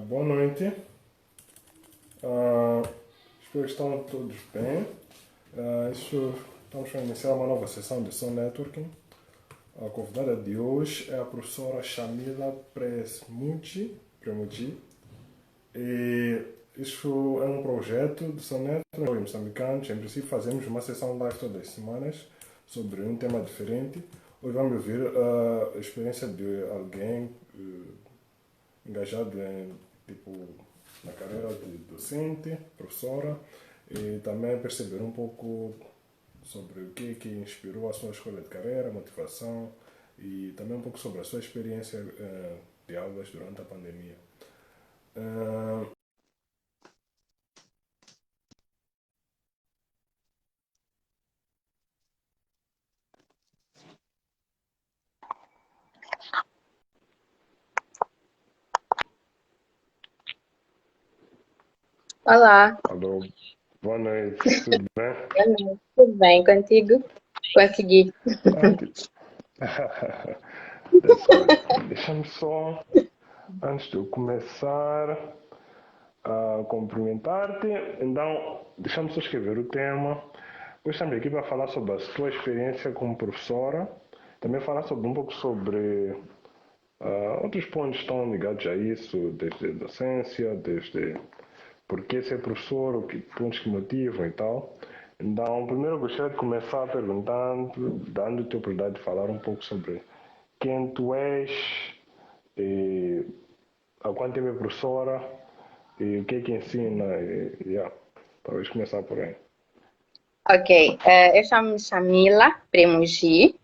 Boa noite. Ah, Espero que estão todos bem. Estamos a iniciar uma nova sessão de Soul Networking. A convidada de hoje é a professora Shamila Premuji. E isso é um projeto de Soul Networking em moçambicanos. Em princípio, fazemos uma sessão live todas as semanas sobre um tema diferente. Hoje vamos ouvir a experiência de alguém engajado tipo, na carreira de docente, professora, e também perceber um pouco sobre o que inspirou a sua escolha de carreira, motivação e também um pouco sobre a sua experiência de aulas durante a pandemia. Eh, Olá, Alô, boa noite, tudo bem? boa noite. Tudo bem contigo? Consegui. Tipo, that's good. Deixa-me só, antes de eu começar, a cumprimentar-te. Então, deixa-me só escrever o tema. Depois também aqui para falar sobre a tua experiência como professora. Também falar sobre um pouco sobre outros pontos que estão ligados a isso, desde a docência, desde por que ser professor, o que pontos que motivam e tal. Então, primeiro eu gostaria de começar perguntando, dando-te a oportunidade de falar um pouco sobre quem tu és, e há quanto tempo é professora e o que ensina. Talvez começar por aí. Ok, eu chamo-me Shamila Premuji.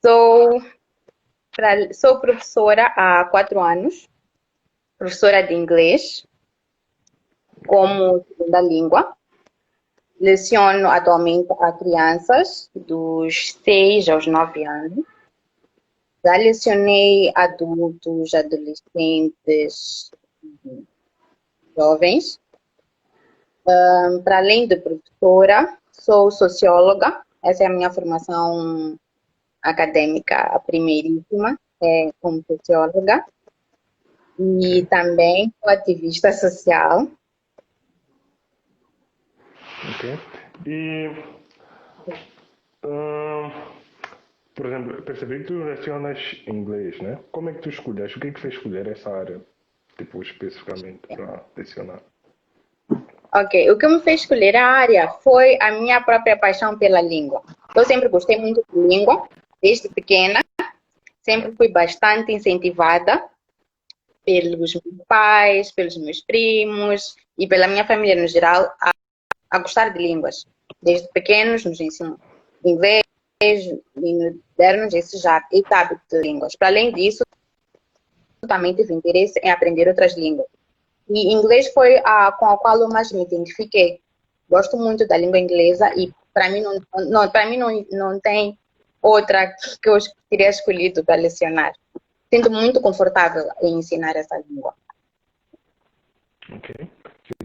Sou, sou professora há 4 anos, professora de inglês como segunda língua. Leciono atualmente a crianças dos 6 aos 9 anos. Já lecionei adultos, adolescentes, jovens. Para além de professora, sou socióloga. Essa é a minha formação acadêmica, a primeiríssima, é como socióloga. E Ok, também sou ativista social. ok. E, hum, por exemplo, percebi que tu lecionas inglês, né? Como é que tu escolheste? O que é que fez escolher essa área, tipo, especificamente para lecionar? Ok, o que me fez escolher a área foi a minha própria paixão pela língua. Eu sempre gostei muito de língua, desde pequena, sempre fui bastante incentivada pelos meus pais, pelos meus primos e pela minha família no geral a gostar de línguas. Desde pequenos nos ensinam inglês e nos deram-nos esse hábito de línguas. Para além disso, também tive interesse em aprender outras línguas. E inglês foi a com a qual eu mais me identifiquei. Gosto muito da língua inglesa e para mim não tem outra que eu teria escolhido para lecionar. Sinto muito confortável em ensinar essa língua. Ok,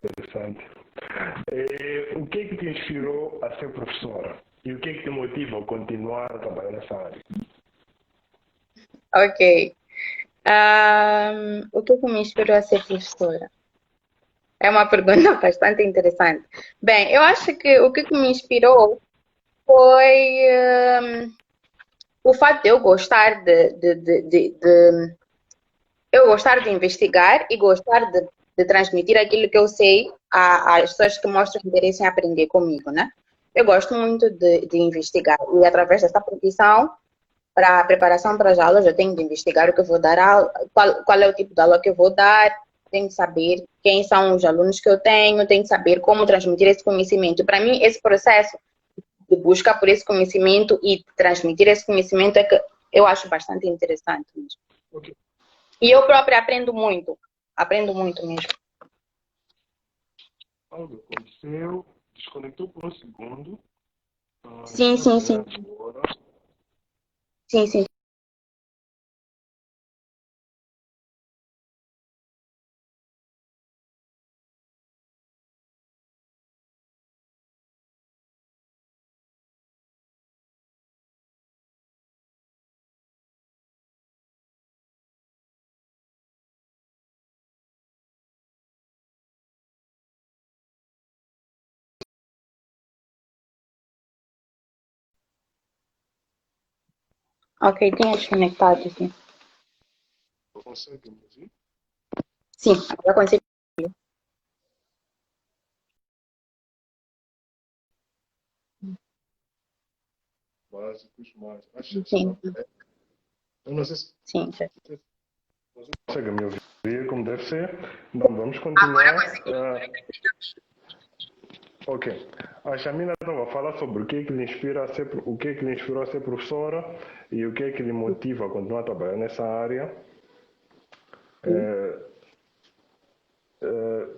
interessante. O que é que te inspirou a ser professora? E o que é que te motiva a continuar a trabalhar nessa área? Ok. O que me inspirou a ser professora? É uma pergunta bastante interessante. Bem, eu acho que o que me inspirou foi o fato de eu gostar eu gostar de investigar e gostar de transmitir aquilo que eu sei às pessoas que mostram interesse em aprender comigo, né? Eu gosto muito de investigar e através dessa profissão, para a preparação para as aulas, eu tenho de investigar o que eu vou dar, qual é o tipo de aula que eu vou dar, tenho de saber quem são os alunos que eu tenho de saber como transmitir esse conhecimento. Para mim, esse processo de busca por esse conhecimento e transmitir esse conhecimento é que eu acho bastante interessante mesmo. Ok. E eu própria aprendo muito mesmo. Algo aconteceu, desconectou por um segundo. Sim, Deixa eu sim, ver sim. agora. Sim, sim. Ok, tinha desconectado, sim. Consegue me ouvir? Sim, agora consigo. Básicos, mas acho que Sim, eu não sei se sim. você consegue me ouvir como deve ser. Então vamos Agora continuar. consegui. Ok. A Chamina estava a falar sobre o que é que lhe inspira a ser, o que é que lhe inspirou a ser professora e o que é que lhe motiva a continuar a trabalhar nessa área.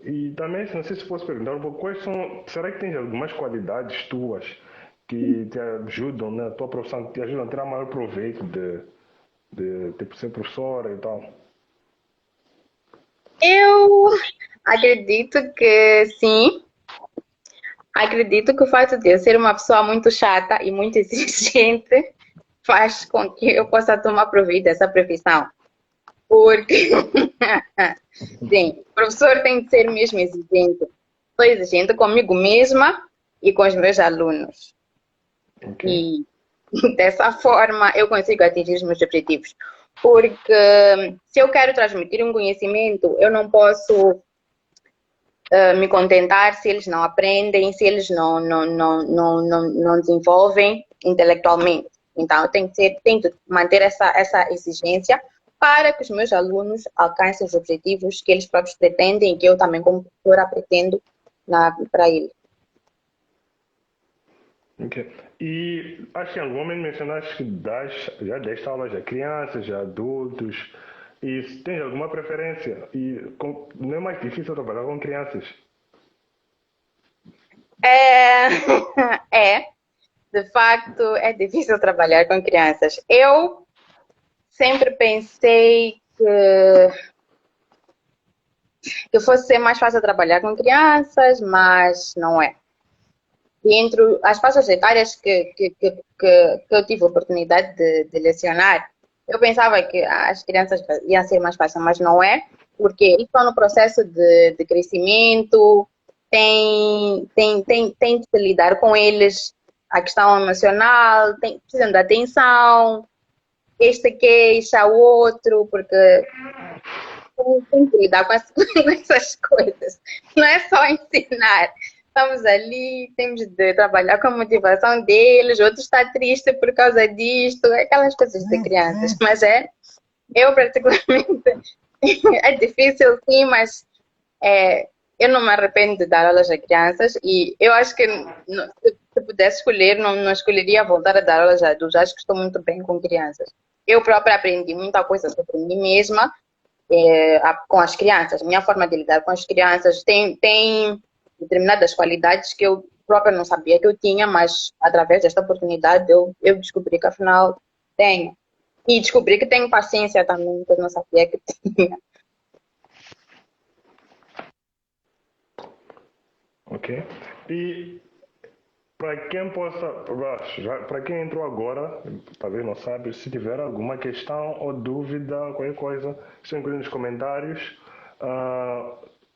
E também, não sei se posso perguntar um pouco, quais são, será que tens algumas qualidades tuas que te ajudam na tua profissão, que te ajudam a tirar maior proveito de tipo, ser professora e tal? Eu acredito que sim. Acredito que o fato de eu ser uma pessoa muito chata e muito exigente faz com que eu possa tomar proveito dessa profissão. Porque, sim, o professor tem que ser mesmo exigente. Sou exigente comigo mesma e com os meus alunos. Ok? E dessa forma eu consigo atingir os meus objetivos. Porque se eu quero transmitir um conhecimento, eu não posso me contentar se eles não aprendem, se eles não desenvolvem intelectualmente. Então, eu tenho que manter essa exigência para que os meus alunos alcancem os objetivos que eles próprios pretendem e que eu também, como professora, pretendo para eles. Ok. E acho que em algum momento mencionaste que já deste aulas a crianças, a adultos, e se tens alguma preferência, não é mais difícil trabalhar com crianças? É, é, de facto, é difícil trabalhar com crianças. Eu sempre pensei que fosse ser mais fácil trabalhar com crianças, mas não é. Dentro as faixas etárias que eu tive a oportunidade de lecionar, eu pensava que as crianças iam ser mais fáceis, mas não é, porque eles estão no processo de crescimento, tem que lidar com eles, a questão emocional, precisam de atenção, este queixa, o outro, porque tem que lidar com com essas coisas. Não é só ensinar. Estamos ali, temos de trabalhar com a motivação deles, outro está triste por causa disto, aquelas coisas de crianças. Mas eu particularmente, é difícil sim, mas eu não me arrependo de dar aulas a crianças e eu acho que se pudesse escolher, não escolheria voltar a dar aulas a adultos. Acho que estou muito bem com crianças. Eu própria aprendi muita coisa sobre mim mesma com as crianças. Minha forma de lidar com as crianças tem determinadas qualidades que eu própria não sabia que eu tinha, mas através desta oportunidade eu descobri que afinal tenho. E descobri que tenho paciência também, que eu não sabia que tinha. Ok? E para quem possa, para quem entrou agora, talvez não sabe, se tiver alguma questão ou dúvida, qualquer coisa, estão incluindo nos comentários.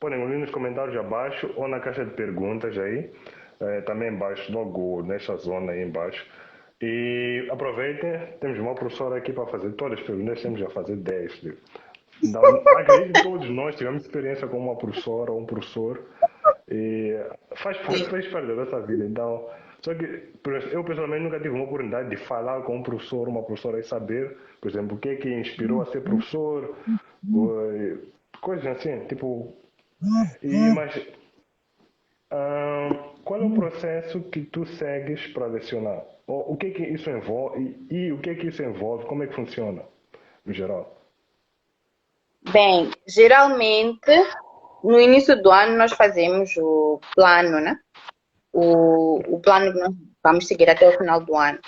Podem incluir nos comentários abaixo ou na caixa de perguntas aí, também embaixo, logo nesta zona aí embaixo. E aproveitem, temos uma professora aqui para fazer todas as perguntas, temos a fazer 10. Então, acredito que todos nós tivemos experiência com uma professora ou um professor e faz parte da nossa vida. Então, só que eu pessoalmente nunca tive uma oportunidade de falar com um professor, uma professora e saber, por exemplo, o que é que inspirou a ser professor, coisas assim, tipo. Mas qual é o processo que tu segues para lecionar? O que é que isso envolve e o que é que isso envolve? Como é que funciona, no geral? Bem, geralmente no início do ano nós fazemos o plano, né? O plano que nós vamos seguir até o final do ano.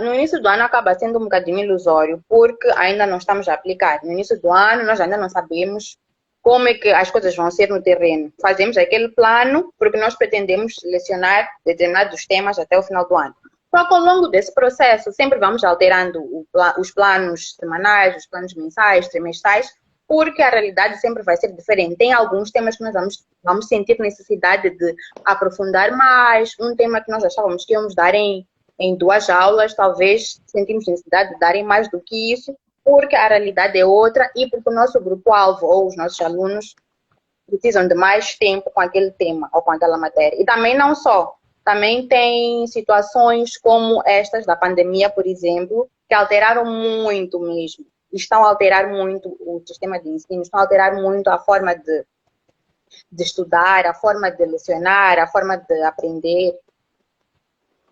No início do ano acaba sendo um bocadinho ilusório, porque ainda não estamos a aplicar. No início do ano nós ainda não sabemos como é que as coisas vão ser no terreno. Fazemos aquele plano porque nós pretendemos lecionar determinados temas até o final do ano. Só que ao longo desse processo sempre vamos alterando os planos semanais, os planos mensais, trimestrais, porque a realidade sempre vai ser diferente. Tem alguns temas que nós vamos sentir necessidade de aprofundar mais, um tema que nós achávamos que íamos dar em 2 aulas, talvez sentimos necessidade de darem mais do que isso, porque a realidade é outra e porque o nosso grupo-alvo ou os nossos alunos precisam de mais tempo com aquele tema ou com aquela matéria. E também não só, também tem situações como estas da pandemia, por exemplo, que alteraram muito mesmo. Estão a alterar muito o sistema de ensino, estão a alterar muito a forma de estudar, a forma de lecionar, a forma de aprender.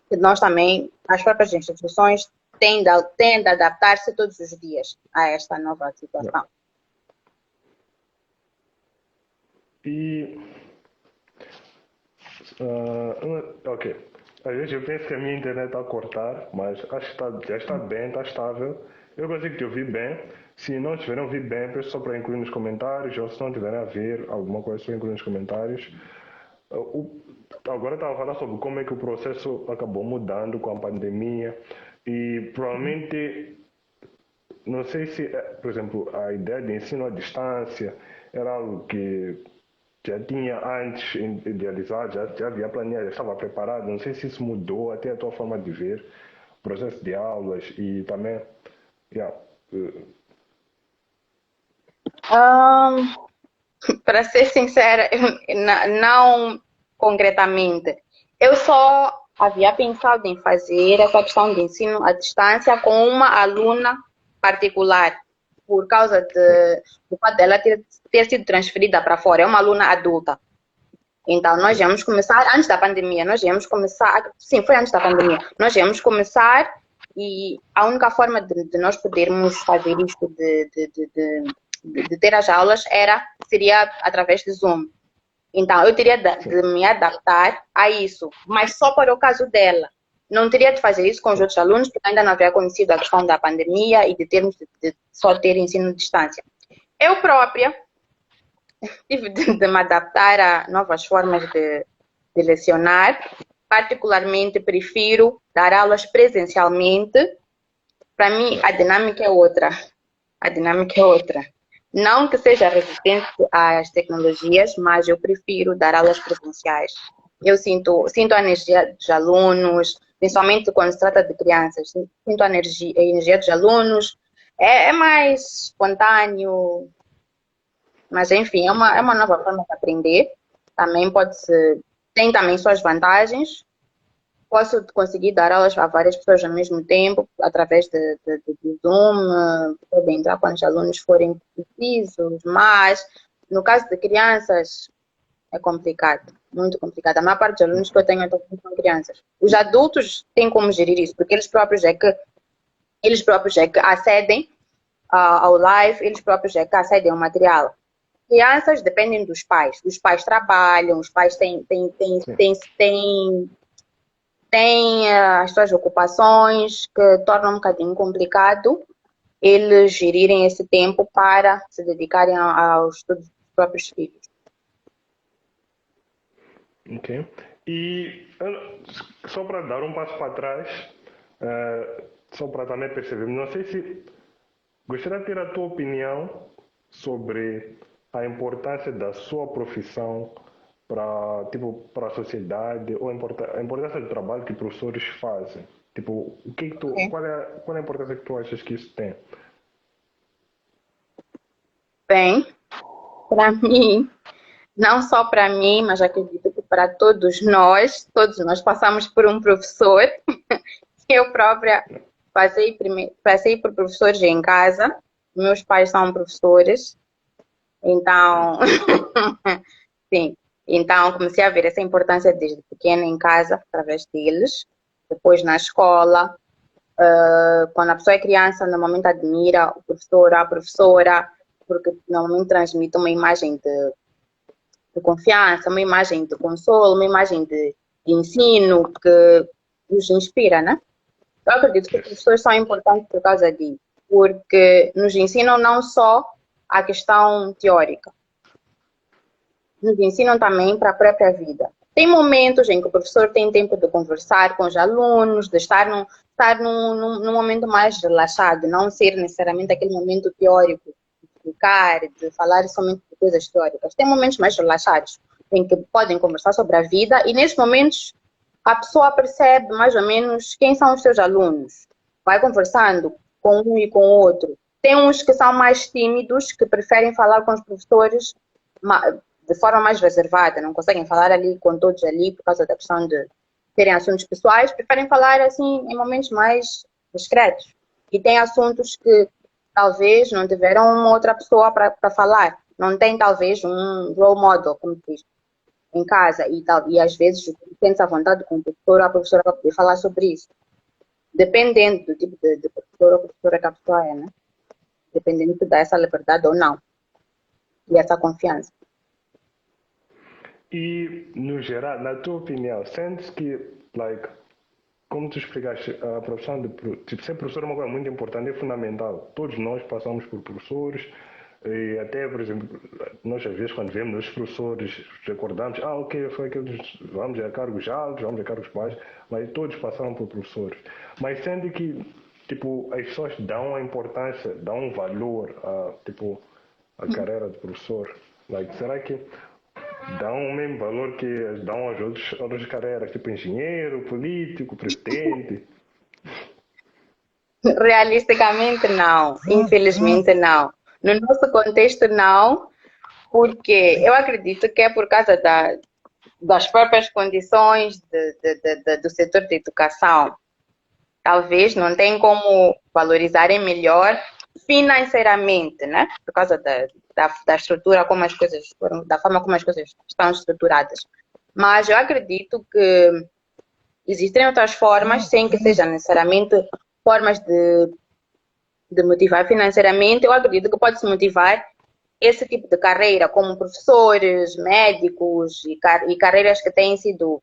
Que nós também, as próprias instituições, tendem a adaptar-se todos os dias a esta nova situação. E, ok, às vezes eu penso que a minha internet está a cortar, mas acho que já está bem, está estável. Eu consigo te ouvir bem. Se não estiverem a ouvir bem, peço só para incluir nos comentários, ou se não tiverem a ver alguma coisa, só incluir nos comentários. Agora estava a falar sobre como é que o processo acabou mudando com a pandemia e provavelmente, não sei se, por exemplo, a ideia de ensino à distância era algo que já tinha antes idealizado, já havia planeado, já estava preparado. Não sei se isso mudou até a tua forma de ver o processo de aulas e também, yeah, Para ser sincera, não concretamente. Eu só havia pensado em fazer essa questão de ensino à distância com uma aluna particular, por causa do fato dela ter sido transferida para fora. É uma aluna adulta. Então, nós íamos começar, antes da pandemia, sim, foi antes da pandemia, nós íamos começar e a única forma de nós podermos fazer isto, de ter as aulas, seria através de Zoom. Então, eu teria de me adaptar a isso, mas só para o caso dela. Não teria de fazer isso com os outros alunos, porque ainda não havia conhecido a questão da pandemia e de termos de só ter ensino de distância. Eu própria tive de me adaptar a novas formas de lecionar. Particularmente, prefiro dar aulas presencialmente. Para mim, a dinâmica é outra. A dinâmica é outra. Não que seja resistente às tecnologias, mas eu prefiro dar aulas presenciais. Eu sinto a energia dos alunos, principalmente quando se trata de crianças. Sinto a energia dos alunos. É mais espontâneo. Mas, enfim, é uma nova forma de aprender. Também tem também suas vantagens. Posso conseguir dar aulas a várias pessoas ao mesmo tempo, através de Zoom, podem entrar quantos alunos forem precisos, mas no caso de crianças é complicado, muito complicado. A maior parte dos alunos que eu tenho são crianças. Os adultos têm como gerir isso, porque eles próprios é que acedem ao live, eles próprios é que acedem ao material. Crianças dependem dos pais. Os pais trabalham, os pais têm as suas ocupações que tornam um bocadinho complicado eles gerirem esse tempo para se dedicarem aos estudos dos próprios filhos. ok. E só para dar um passo para trás, só para também perceber, não sei se gostaria de ter a tua opinião sobre a importância da sua profissão para a sociedade, ou a importância do trabalho que professores fazem. Tipo, qual é a importância que tu achas que isso tem? Bem, para mim, não só para mim, mas acredito que para todos nós passamos por um professor. Eu própria passei por professores em casa, meus pais são professores, então, sim. Então, comecei a ver essa importância desde pequena em casa, através deles. Depois, na escola. Quando a pessoa é criança, normalmente admira o professor, a professora, porque normalmente transmite uma imagem de confiança, uma imagem de consolo, uma imagem de ensino que nos inspira, né? Eu acredito que os professores são importantes por causa disso, porque nos ensinam não só a questão teórica, nos ensinam também para a própria vida. Tem momentos em que o professor tem tempo de conversar com os alunos, de estar num momento mais relaxado, não ser necessariamente aquele momento teórico, de explicar, de falar somente de coisas teóricas. Tem momentos mais relaxados, em que podem conversar sobre a vida, e nesses momentos a pessoa percebe mais ou menos quem são os seus alunos. Vai conversando com um e com o outro. Tem uns que são mais tímidos, que preferem falar com os professores de forma mais reservada, não conseguem falar ali com todos ali por causa da questão de terem assuntos pessoais, preferem falar assim em momentos mais discretos. E tem assuntos que talvez não tiveram uma outra pessoa para falar. Não tem talvez um role model, como diz, em casa. E às vezes sente-se à vontade com o professor ou a professora para poder falar sobre isso. Dependendo do tipo de professor ou professora que a pessoa é, né? Dependendo se dá essa liberdade ou não. E essa confiança. E, no geral, na tua opinião, sentes que, como tu explicaste, a profissão de tipo, ser professor é uma coisa muito importante, é fundamental. Todos nós passamos por professores, e até, por exemplo, nós às vezes quando vemos os professores, recordamos, ok, foi aqueles, vamos a cargos altos, vamos a cargos baixos, mas todos passaram por professores. Mas sente que, tipo, as pessoas dão a importância, dão um valor a, tipo, a carreira de professor. Será que dão o mesmo valor que dão às outras carreiras, tipo engenheiro, político, presidente? Realisticamente, não. Infelizmente, não. No nosso contexto, não, porque eu acredito que é por causa das próprias condições do setor de educação. Talvez não tem como valorizarem melhor financeiramente, né? Por causa da estrutura, como as coisas foram, da forma como as coisas estão estruturadas. Mas eu acredito que existem outras formas, sem que seja necessariamente formas de motivar financeiramente. Eu acredito que pode-se motivar esse tipo de carreira, como professores, médicos e carreiras que têm sido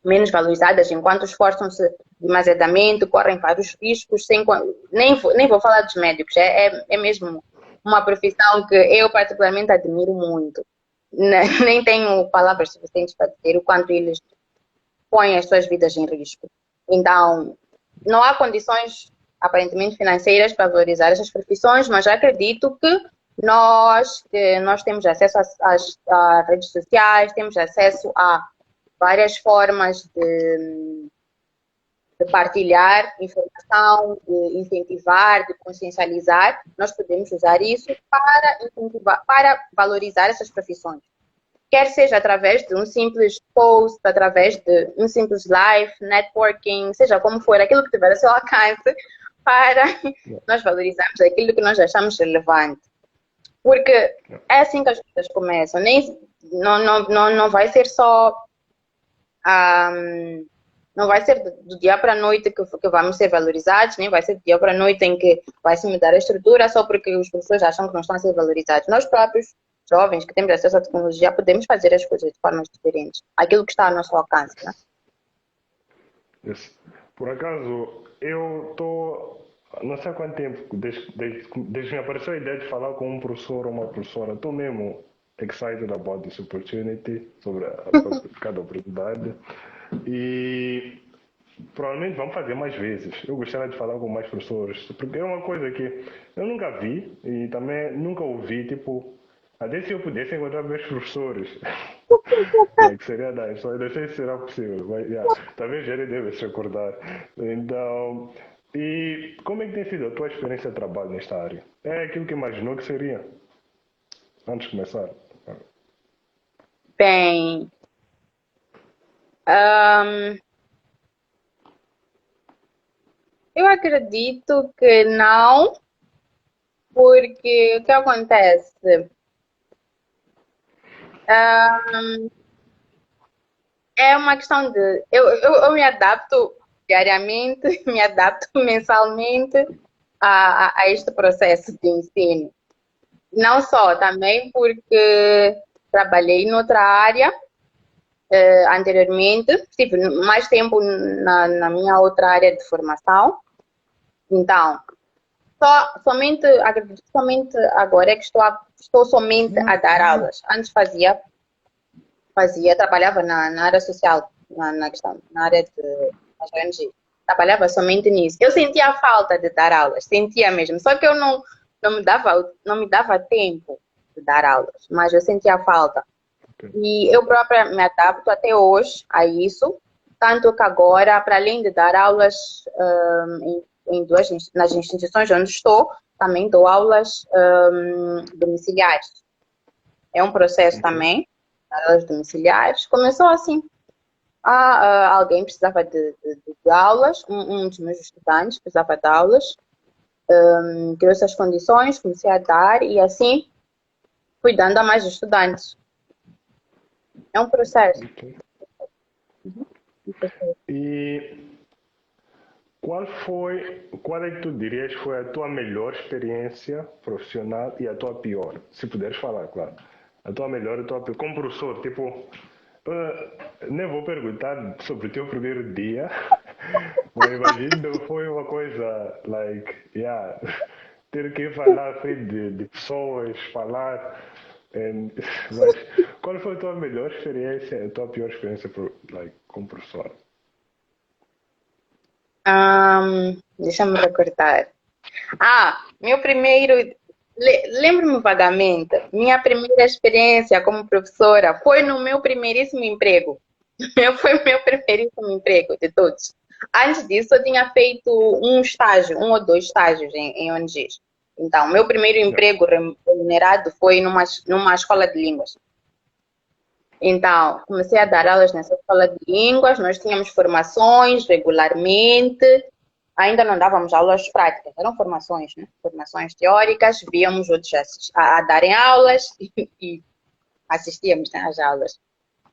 menos valorizadas, enquanto esforçam-se demasiadamente, correm vários riscos, nem vou falar dos médicos, é mesmo uma profissão que eu particularmente admiro muito. Nem tenho palavras suficientes para dizer o quanto eles põem as suas vidas em risco. Então, não há condições, aparentemente, financeiras para valorizar essas profissões, mas acredito que nós temos acesso às redes sociais, temos acesso a várias formas de partilhar informação, de incentivar, de consciencializar. Nós podemos usar isso para incentivar, para valorizar essas profissões. Quer seja através de um simples post, através de um simples live, networking, seja como for, aquilo que tiver ao seu alcance, para nós valorizarmos aquilo que nós achamos relevante. Porque é assim que as coisas começam. Não vai ser só não vai ser do dia para a noite que vamos ser valorizados, nem vai ser do dia para a noite em que vai se mudar a estrutura só porque os professores acham que não estão a ser valorizados. Nós próprios, jovens que temos acesso à tecnologia, podemos fazer as coisas de formas diferentes. Aquilo que está ao nosso alcance, né? Yes. Por acaso, eu estou, não sei há quanto tempo, desde que me apareceu a ideia de falar com um professor ou uma professora, estou mesmo excited about this opportunity, sobre cada oportunidade. E provavelmente vamos fazer mais vezes. Eu gostaria de falar com mais professores, porque é uma coisa que eu nunca vi e também nunca ouvi, tipo, até se eu pudesse encontrar meus professores, que seria nice, eu não sei se será possível, mas talvez ele deve se recordar. Então, e como é que tem sido a tua experiência de trabalho nesta área? É aquilo que imaginou que seria, antes de começar? Bem, eu acredito que não, porque o que acontece? É uma questão de. Eu me adapto diariamente, me adapto mensalmente a este processo de ensino. Não só, também porque trabalhei noutra área anteriormente, tive mais tempo na minha outra área de formação. Então, somente agora é que estou somente a dar aulas. Antes trabalhava na área social, na área das ONG. Trabalhava somente nisso. Eu sentia a falta de dar aulas, sentia mesmo. Só que eu não me dava tempo de dar aulas, mas eu sentia a falta. E eu própria me adapto até hoje a isso. Tanto que agora, para além de dar aulas nas instituições onde estou, também dou aulas domiciliares. É um processo também, aulas domiciliares. Começou assim. Alguém precisava de aulas, um dos meus estudantes precisava de aulas, criou essas condições, comecei a dar e assim fui dando a mais estudantes. É um processo. Ok. Um processo. E qual é que tu dirias foi a tua melhor experiência profissional e a tua pior? Se puderes falar, claro. A tua melhor e a tua pior. Como professor, tipo, nem vou perguntar sobre o teu primeiro dia, mas imagino que foi uma coisa, like, yeah, ter que falar à frente de pessoas, falar. Mas qual foi a tua melhor experiência e a tua pior experiência like, como professor? Deixa-me recordar. Meu primeiro. Lembro-me vagamente. Minha primeira experiência como professora foi no meu primeiríssimo emprego. Foi o meu primeiríssimo emprego de todos. Antes disso, eu tinha feito um estágio, um ou dois estágios em ONGs. Então, meu primeiro emprego remunerado foi numa escola de línguas. Então, comecei a dar aulas nessa escola de línguas, nós tínhamos formações regularmente, ainda não dávamos aulas práticas, eram formações, né? Formações teóricas, víamos outros a darem aulas e assistíamos, né, às aulas.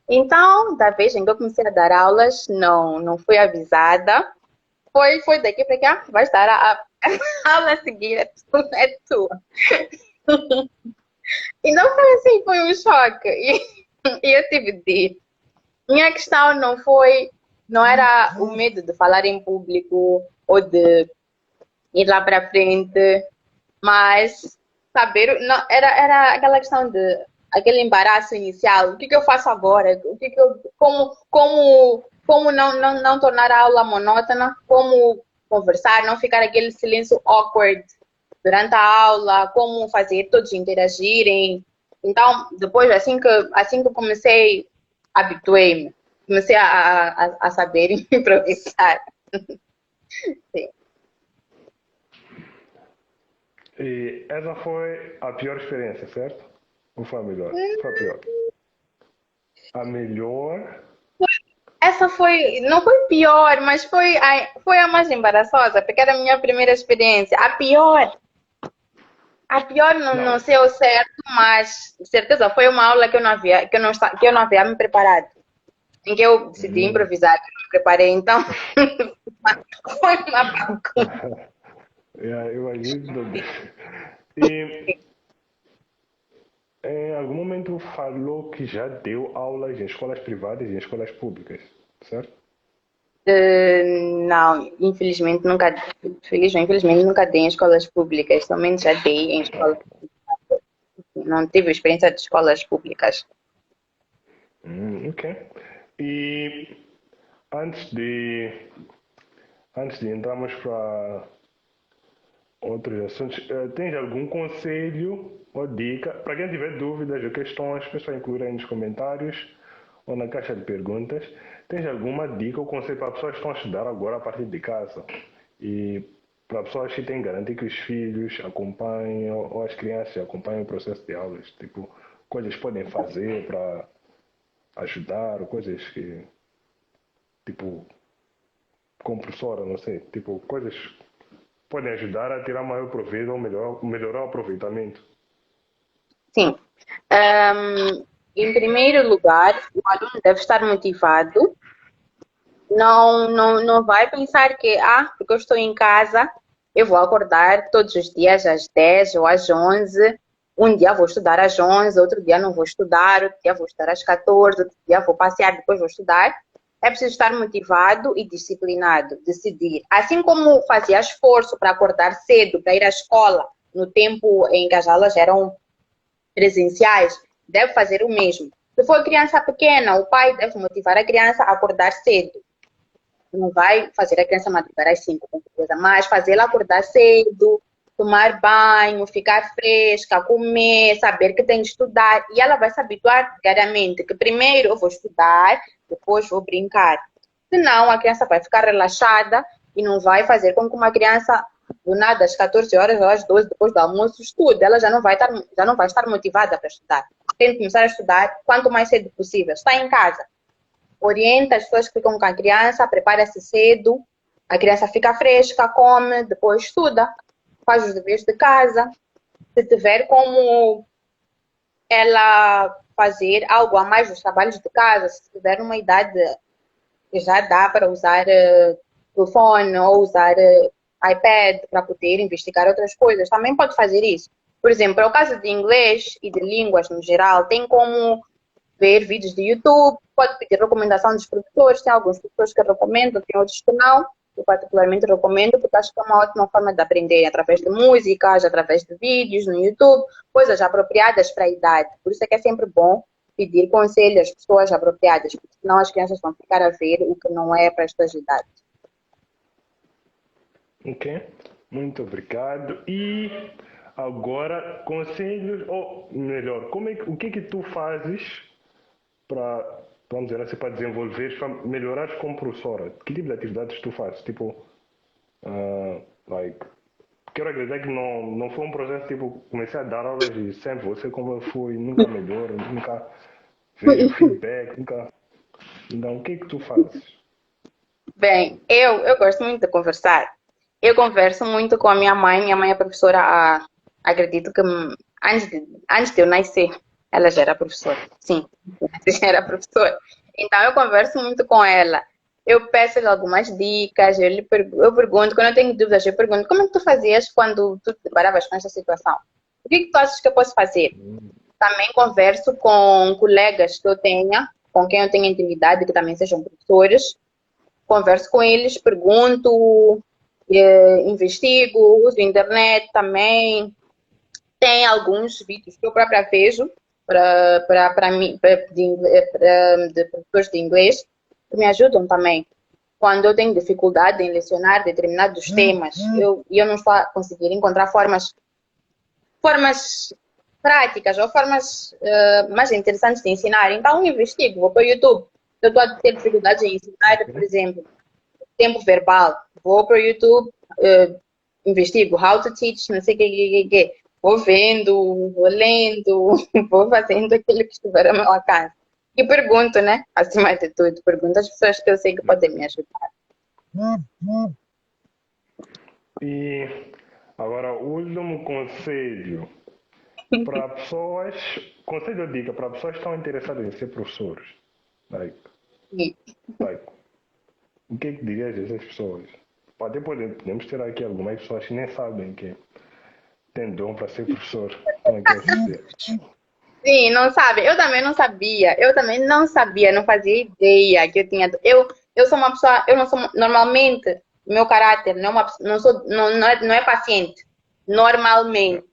Então, da vez em que eu comecei a dar aulas, não fui avisada, foi daqui para cá, vais dar a aula a seguir, é tua. E não foi assim, foi um choque. E eu tive de ir. Minha questão não era o medo de falar em público ou de ir lá para frente, mas saber, não, era aquela questão de aquele embaraço inicial. O que eu faço agora? Como não tornar a aula monótona? Como conversar, não ficar aquele silêncio awkward durante a aula? Como fazer todos interagirem? Então, depois, assim que eu comecei, habituei-me. Comecei a saber improvisar. Sim. E essa foi a pior experiência, certo? Ou foi a melhor? Foi a pior. A melhor. Essa não foi pior, mas foi a mais embaraçosa, porque era a minha primeira experiência. A pior não sei o certo, mas de certeza foi uma aula que eu não havia me preparado. Em que eu decidi improvisar, que eu não me preparei, então foi uma bagunça. Imagino. E em algum momento falou que já deu aulas em escolas privadas e em escolas públicas, certo? Não, infelizmente nunca dei em escolas públicas, somente já dei em escolas públicas. Não tive experiência de escolas públicas. Ok. E antes de, antes de entrarmos para outros assuntos, tens algum conselho ou dica para quem tiver dúvidas ou questões, pessoal incluir aí nos comentários ou na caixa de perguntas. Tens alguma dica ou conselho para pessoas que estão a estudar agora a partir de casa e para pessoas que têm garantir que os filhos acompanham ou as crianças acompanham o processo de aulas, tipo coisas que podem fazer para ajudar, ou coisas que tipo como professora, não sei, tipo coisas podem ajudar a tirar maior proveito ou melhorar o aproveitamento. Sim. Em primeiro lugar, o aluno deve estar motivado. Não vai pensar que, porque eu estou em casa, eu vou acordar todos os dias às 10 ou às 11. Um dia vou estudar às 11, outro dia não vou estudar, outro dia vou estudar às 14, outro dia vou passear, depois vou estudar. É preciso estar motivado e disciplinado, decidir. Assim como fazia esforço para acordar cedo, para ir à escola, no tempo em que as aulas eram presenciais, deve fazer o mesmo. Se for criança pequena, o pai deve motivar a criança a acordar cedo. Não vai fazer a criança madrugar às 5, com certeza, mas fazê-la acordar cedo, tomar banho, ficar fresca, comer, saber que tem de estudar. E ela vai se habituar diariamente, que primeiro eu vou estudar, depois vou brincar. Senão, a criança vai ficar relaxada e não vai fazer com que uma criança, do nada, às 14 horas ou às 12, depois do almoço, estude. Ela já não vai estar motivada para estudar. Tem que começar a estudar quanto mais cedo possível. Está em casa. Orienta as pessoas que ficam com a criança, prepara-se cedo, a criança fica fresca, come, depois estuda, faz os deveres de casa. Se tiver como ela fazer algo a mais dos trabalhos de casa, se tiver uma idade que já dá para usar telefone ou usar iPad para poder investigar outras coisas, também pode fazer isso. Por exemplo, no caso de inglês e de línguas no geral, tem como ver vídeos de YouTube, pode pedir recomendação dos professores, tem alguns professores que recomendam, tem outros que não. Eu particularmente recomendo porque acho que é uma ótima forma de aprender através de músicas, através de vídeos no YouTube, coisas apropriadas para a idade. Por isso é que é sempre bom pedir conselho às pessoas apropriadas, porque senão as crianças vão ficar a ver o que não é para estas idades. Ok, muito obrigado. E agora, conselhos, ou melhor, o que é que tu fazes para, vamos dizer assim, para desenvolver, para melhorar como professora? Que tipo de atividades tu fazes? Tipo, like, quero acreditar que não foi um processo tipo, comecei a dar aulas e sempre você como eu fui, nunca melhor, nunca veio feedback, nunca. Então, o que é que tu fazes? Bem, eu gosto muito de conversar. Eu converso muito com a minha mãe. Minha mãe é professora acredito que antes de eu nascer, ela já era professora. Sim, já era professora. Então, eu converso muito com ela. Eu peço-lhe algumas dicas, eu pergunto, quando eu tenho dúvidas, eu pergunto, como é que tu fazias quando tu te deparavas com esta situação? O que é que tu achas que eu posso fazer? Também converso com colegas que eu tenha, com quem eu tenho intimidade, que também sejam professores. Converso com eles, pergunto, investigo, uso a internet também. Tem alguns vídeos que eu própria vejo para mim, de professores de inglês, que me ajudam também. Quando eu tenho dificuldade em lecionar determinados temas, eu não estou a conseguir encontrar formas práticas ou formas mais interessantes de ensinar. Então, eu investigo, vou para o YouTube. Eu estou a ter dificuldade em ensinar, por exemplo, tempo verbal. Vou para o YouTube, investigo how to teach, não sei o que. Vou vendo, vou lendo, vou fazendo aquilo que estiver ao meu alcance. E pergunto, né? Acima de tudo, pergunto às pessoas que eu sei que podem me ajudar. E agora, o último conselho para pessoas, conselho ou dica para pessoas que estão interessadas em ser professores. Like, like, o que é que dirias a essas pessoas? Até podemos ter aqui algumas pessoas que nem sabem que tem dom para ser professor. Como é que é dizer? Sim, não sabe. Eu também não sabia. Eu também não sabia, não fazia ideia que eu tinha. Eu sou uma pessoa, eu não sou normalmente, meu caráter não é uma, não sou, não é paciente, normalmente.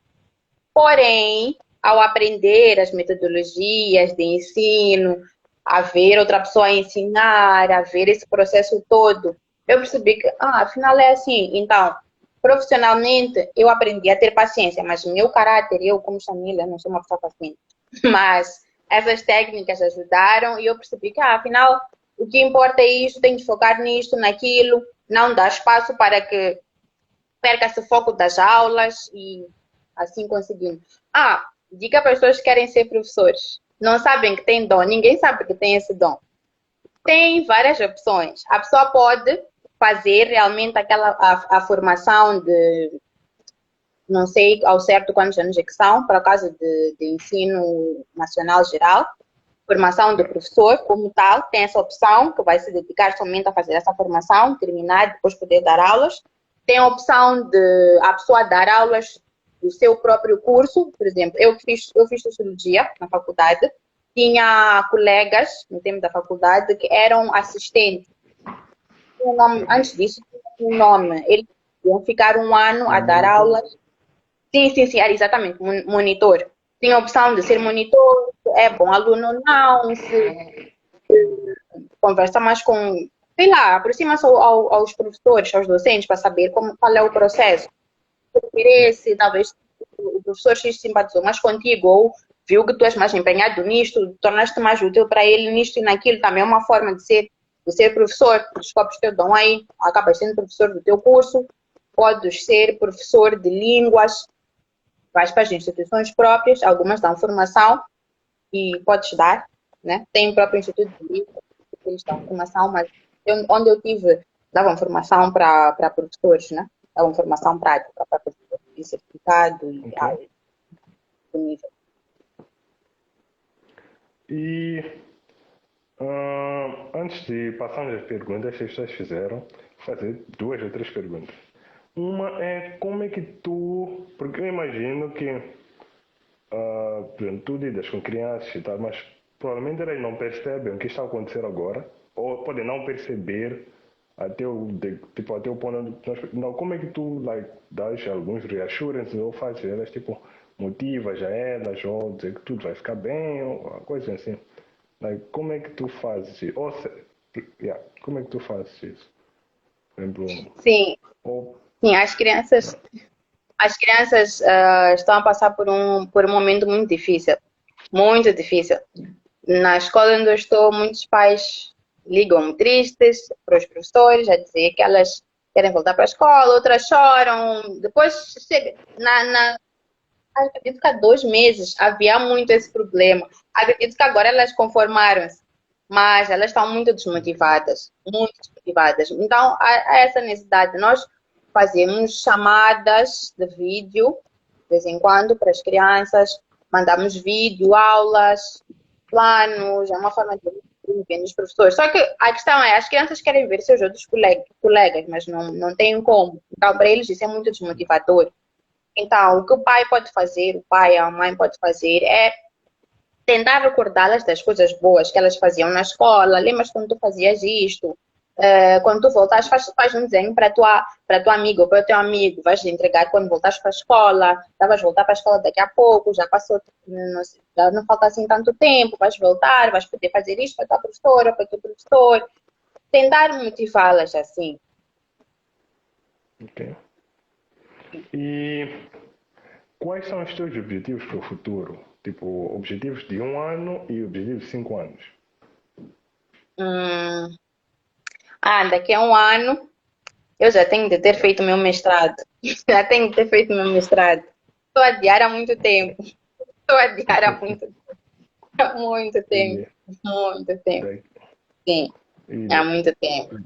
Porém, ao aprender as metodologias de ensino, a ver outra pessoa ensinar, a ver esse processo todo, eu percebi que, afinal é assim. Então, profissionalmente, eu aprendi a ter paciência, mas o meu caráter, eu como Chamila, não sou uma pessoa paciente. Mas essas técnicas ajudaram e eu percebi que, afinal, o que importa é isto, tem que focar nisto, naquilo, não dar espaço para que perca-se o foco das aulas e assim conseguindo. Dica para as pessoas que querem ser professores. Não sabem que tem dom, ninguém sabe que tem esse dom. Tem várias opções. A pessoa pode fazer realmente a formação de, não sei ao certo quantos anos é que são, para o caso de ensino nacional geral, formação do professor como tal, tem essa opção, que vai se dedicar somente a fazer essa formação, terminar, depois poder dar aulas. Tem a opção de a pessoa dar aulas do seu próprio curso, por exemplo, eu fiz sociologia na faculdade, tinha colegas no tempo da faculdade que eram assistentes. Antes disso, tinha um nome. Eles iam ficar um ano a dar aulas. Sim, era exatamente, monitor. Tinha a opção de ser monitor, é bom aluno não, se conversa mais com, sei lá, aproxima-se aos professores, aos docentes, para saber qual é o processo. Interesse, talvez o professor X simpatizou mais contigo ou viu que tu és mais empenhado nisto, tornaste mais útil para ele nisto e naquilo, também é uma forma de ser de ser professor, escolhes que eu dou aí, acabas sendo professor do teu curso, podes ser professor de línguas, vais para as instituições próprias, algumas dão formação e podes dar, né? Tem o próprio Instituto de Línguas, eles dão formação, mas onde eu tive, davam formação para professores, né? Davam formação prática para professores, e certificado e Ok. nível. E antes de passarmos às perguntas que vocês fizeram, vou fazer 2 ou 3 perguntas. Uma é como é que tu. Porque eu imagino que por exemplo, tu lidas com crianças e tal, mas provavelmente elas não percebem o que está a acontecer agora, ou podem não perceber até o ponto onde não, como é que tu dás alguns reassurances ou fazes elas, tipo, motivas a elas, ou dizer que tudo vai ficar bem, ou uma coisa assim. Como é que tu fazes isso? Como é que tu fazes isso? Por exemplo, Sim, ou, sim, as crianças estão a passar por um momento muito difícil, muito difícil. Na escola onde eu estou, muitos pais ligam tristes para os professores, a dizer que elas querem voltar para a escola, outras choram. Depois, chega, acredito que há 2 meses havia muito esse problema. Acredito que agora elas conformaram-se, mas elas estão muito desmotivadas, muito desmotivadas. Então, há essa necessidade. Nós fazemos chamadas de vídeo, de vez em quando, para as crianças, mandamos vídeo, aulas, planos, é uma forma de ver os professores. Só que a questão é, as crianças querem ver seus outros colegas, mas não têm como. Então, para eles isso é muito desmotivador. Então, o que o pai pode fazer, o pai, a mãe pode fazer é tentar recordá-las das coisas boas que elas faziam na escola. Lembras quando tu fazias isto? Quando tu voltas, faz um desenho para tua amiga ou para o teu amigo. Vais entregar quando voltares para a escola. Já vais voltar para a escola daqui a pouco. Já passou, não sei, já não falta assim tanto tempo. Vais voltar, vais poder fazer isto para a tua professora, para o teu professor. Tentar motivá-las assim. ok. E quais são os teus objetivos para o futuro? Tipo, objetivos de 1 ano e objetivos de 5 anos. Hum, daqui a um ano eu já tenho de ter Yeah. feito meu mestrado. Já tenho de ter feito meu mestrado. Estou a adiar há muito tempo. Estou a adiar há muito tempo. E Muito tempo. daqui, Sim, e há da- muito tempo.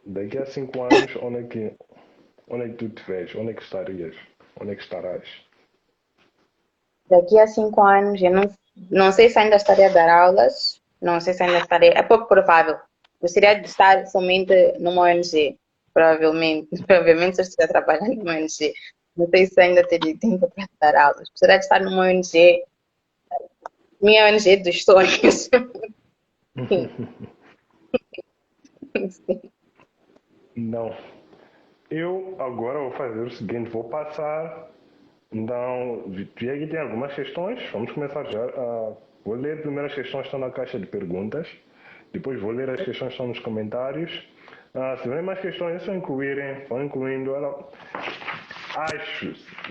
daqui a 5 anos, onde é que tu te vês? Onde é que estarias? Onde é que estarás? Daqui a 5 anos, eu não sei se ainda estarei a dar aulas. Não sei se ainda estarei. É pouco provável. Gostaria de estar somente numa ONG. Provavelmente. Provavelmente se eu estiver trabalhando numa ONG. Não sei se ainda teria tempo para dar aulas. Gostaria de estar numa ONG. Minha ONG dos sonhos. Sim. Não. Eu agora vou fazer o seguinte, vou passar. Então, vi aqui tem algumas questões. Vamos começar já. Vou ler primeiro as questões que estão na caixa de perguntas. Depois vou ler as questões que estão nos comentários. Se tiverem mais questões, é só incluírem. Vão incluindo ela. Acho,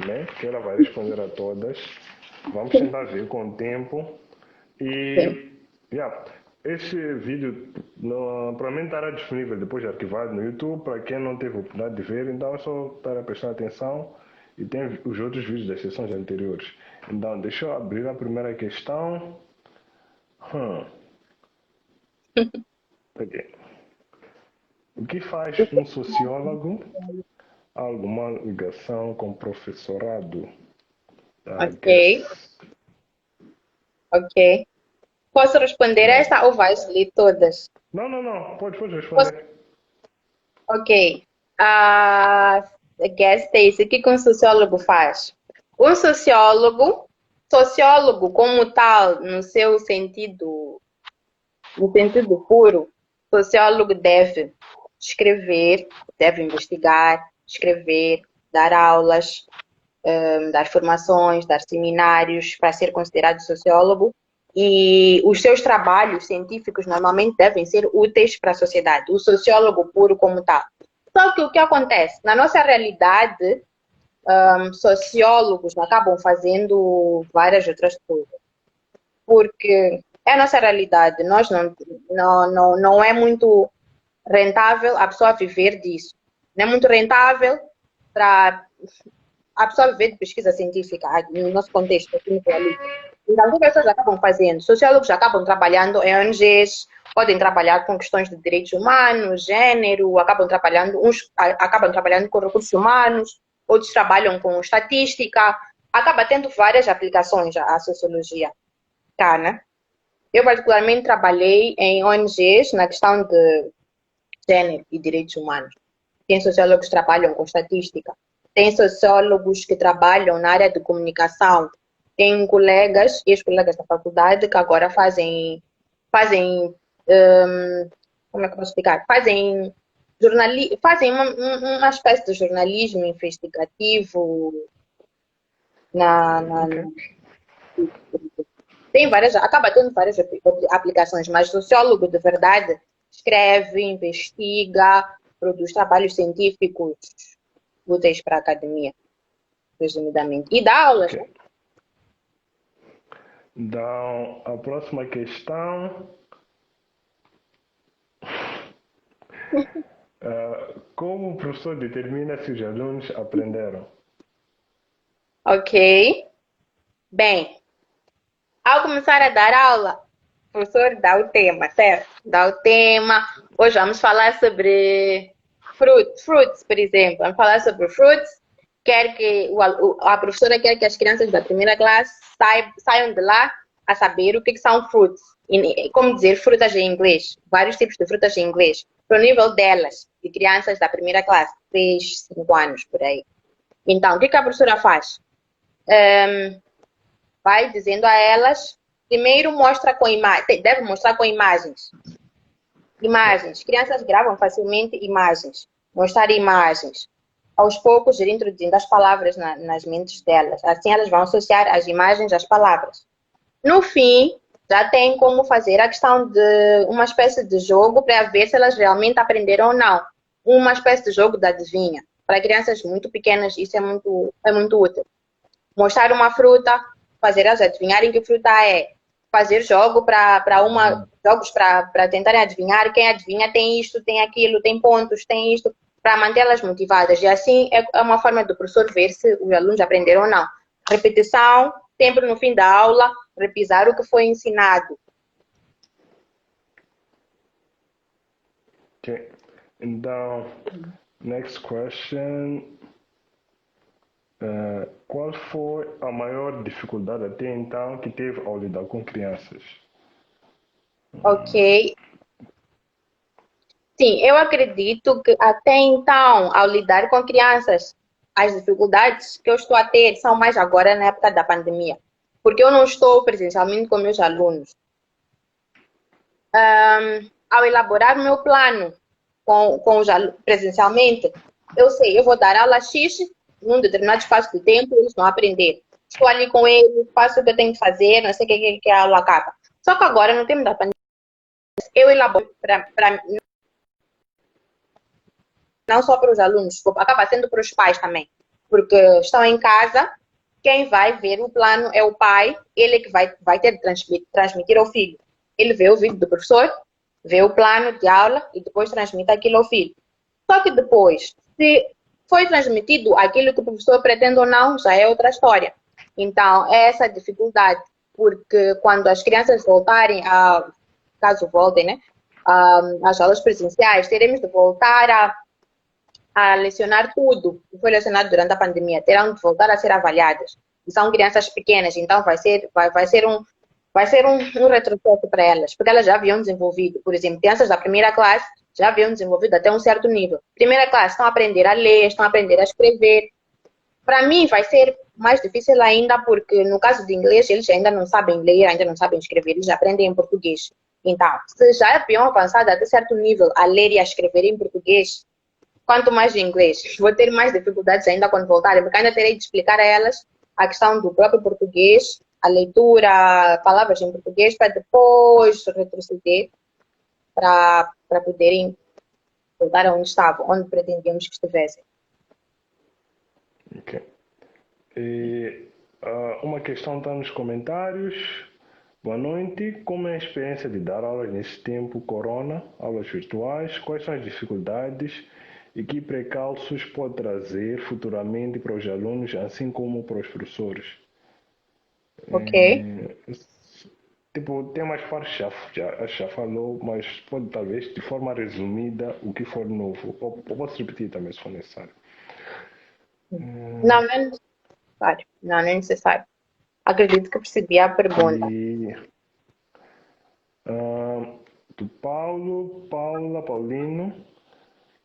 né, que ela vai responder a todas. Vamos tentar ver com o tempo. Sim. E, este vídeo provavelmente estará disponível depois de arquivado no YouTube para quem não teve a oportunidade de ver. Então é só estar a prestar atenção e tem os outros vídeos das sessões anteriores. Então, deixa eu abrir a primeira questão. Ok. O que faz um sociólogo? Há alguma ligação com o professorado? Ok, Guess. ok. Posso responder Não. esta ou vais ler todas? Não. Pode Posso? responder. Ok. Guess Stacy, o que que um sociólogo faz? Um sociólogo como tal, no sentido puro, sociólogo deve escrever, deve investigar, escrever, dar aulas, dar formações, dar seminários para ser considerado sociólogo. E os seus trabalhos científicos normalmente devem ser úteis para a sociedade, o sociólogo puro como tal. Só que o que acontece? Na nossa realidade, sociólogos acabam fazendo várias outras coisas. Porque É a nossa realidade. Nós não é muito rentável a pessoa viver disso. Não é muito rentável para a pessoa viver de pesquisa científica, no nosso contexto, aqui no Brasil. Então, o que as pessoas acabam fazendo? Sociólogos acabam trabalhando em ONGs, podem trabalhar com questões de direitos humanos, gênero, uns acabam trabalhando com recursos humanos, outros trabalham com estatística, acaba tendo várias aplicações a sociologia, tá, né? Eu particularmente trabalhei em ONGs na questão de gênero e direitos humanos. Tem sociólogos que trabalham com estatística, tem sociólogos que trabalham na área de comunicação, tem colegas, ex-colegas da faculdade que agora fazem como é que eu posso explicar? Fazem uma espécie de jornalismo investigativo na acaba tendo várias aplicações, mas sociólogo de verdade escreve, investiga, produz trabalhos científicos úteis para a academia, resumidamente. E dá aulas, né? Então, a próxima questão. Como o professor determina se os alunos aprenderam? Ok. Bem, ao começar a dar aula, o professor dá o tema, certo? Dá o tema. Hoje vamos falar sobre fruits, por exemplo. Vamos falar sobre fruits. Quer que a professora quer que as crianças da primeira classe saiam de lá a saber o que são fruits. E como dizer frutas em inglês. Vários tipos de frutas em inglês. Para o nível delas, de crianças da primeira classe, 3, 5 anos, por aí. Então, o que a professora faz? Vai dizendo a elas, primeiro deve mostrar com imagens. Imagens. Crianças gravam facilmente imagens. Mostrar imagens. Aos poucos, ir introduzindo as palavras nas mentes delas. Assim, elas vão associar as imagens às palavras. No fim, já tem como fazer a questão de uma espécie de jogo para ver se elas realmente aprenderam ou não. Uma espécie de jogo da adivinha. Para crianças muito pequenas, isso é muito útil. Mostrar uma fruta, fazer elas adivinharem que fruta é. Fazer jogos para tentarem adivinhar. Quem adivinha tem isto, tem aquilo, tem pontos, tem isto, para mantê-las motivadas. E assim é uma forma do professor ver se os alunos aprenderam ou não. Repetição, sempre no fim da aula, repisar o que foi ensinado. Okay. Então, next question. Qual foi a maior dificuldade até então que teve ao lidar com crianças? Ok. Sim, eu acredito que até então, ao lidar com crianças, as dificuldades que eu estou a ter são mais agora na época da pandemia, porque eu não estou presencialmente com meus alunos. Ao elaborar o meu plano com os presencialmente, eu sei, eu vou dar aula X num determinado espaço de tempo, eles vão aprender. Estou ali com eles, faço o que eu tenho que fazer, não sei o que a aula acaba. Só que agora, no tempo da pandemia, eu elaboro não só para os alunos, acaba sendo para os pais também, porque estão em casa, quem vai ver o plano é o pai, ele é que vai ter de transmitir ao filho. Ele vê o vídeo do professor, vê o plano de aula e depois transmite aquilo ao filho. Só que depois, se foi transmitido aquilo que o professor pretende ou não, já é outra história. Então, é essa dificuldade, porque quando as crianças voltarem caso voltem, né, às aulas presenciais, teremos de voltar a lecionar tudo que foi lecionado durante a pandemia, terão de voltar a ser avaliadas. E são crianças pequenas, então vai ser um retrocesso para elas, porque elas já haviam desenvolvido, por exemplo, crianças da primeira classe já haviam desenvolvido até um certo nível. Primeira classe estão a aprender a ler, estão a aprender a escrever. Para mim vai ser mais difícil ainda, porque no caso de inglês eles ainda não sabem ler, ainda não sabem escrever, eles aprendem em português. Então, se já haviam avançado até certo nível a ler e a escrever em português, quanto mais de inglês. Vou ter mais dificuldades ainda quando voltarem, porque ainda terei de explicar a elas a questão do próprio português, a leitura, palavras em português, para depois retroceder para poderem voltar aonde estavam, onde pretendíamos que estivessem. Ok. E, uma questão está nos comentários. Boa noite. Como é a experiência de dar aulas nesse tempo corona, aulas virtuais? Quais são as dificuldades e que precalços pode trazer futuramente para os alunos, assim como para os professores? Ok. Tipo, tem mais partes já falou, mas pode talvez de forma resumida o que for novo. Ou posso repetir também se for necessário. Não, não é necessário. Não, não é necessário. Acredito que percebi a pergunta. E do Paulo, Paula, Paulino,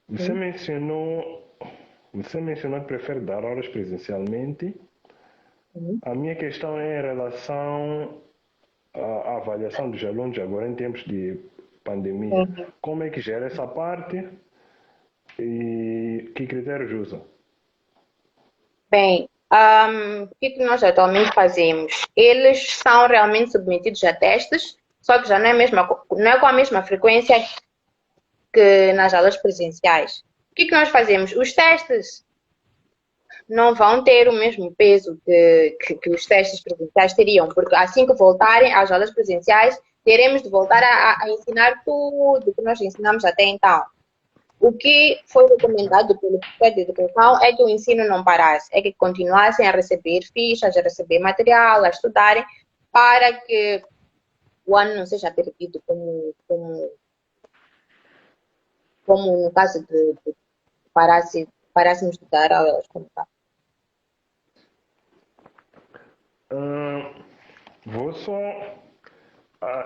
você Uhum. mencionou, você mencionou que prefere dar aulas presencialmente. Uhum. A minha questão é em relação à avaliação dos alunos agora em tempos de pandemia. Uhum. Como é que gera essa parte e que critérios usa? Bem, o que que nós atualmente fazemos? Eles são realmente submetidos a testes, só que já não é, não é com a mesma frequência que nas aulas presenciais. O que que nós fazemos? Os testes não vão ter o mesmo peso que os testes presenciais teriam, porque assim que voltarem às aulas presenciais, teremos de voltar a ensinar tudo que nós ensinamos até então. O que foi recomendado pelo Ministério da Educação é que o ensino não parasse, é que continuassem a receber fichas, a receber material, a estudarem, para que o ano não seja perdido, como no caso de parássemos de dar aulas como tal. Vou só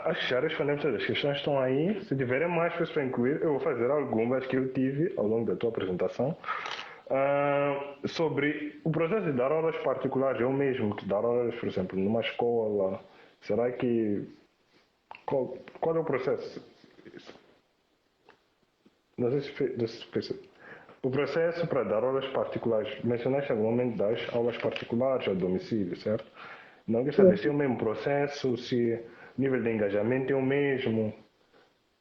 achar as fundamentos das questões que estão aí. Se tiverem mais coisas para incluir, eu vou fazer algumas que eu tive ao longo da tua apresentação. Sobre o processo de dar aulas particulares, eu mesmo que dar aulas, por exemplo, numa escola, será que. Qual é o processo? Não sei se o processo para dar aulas particulares, mencionaste algum momento das aulas particulares a domicílio, certo? Não quer saber se é o mesmo processo, se o nível de engajamento é o mesmo,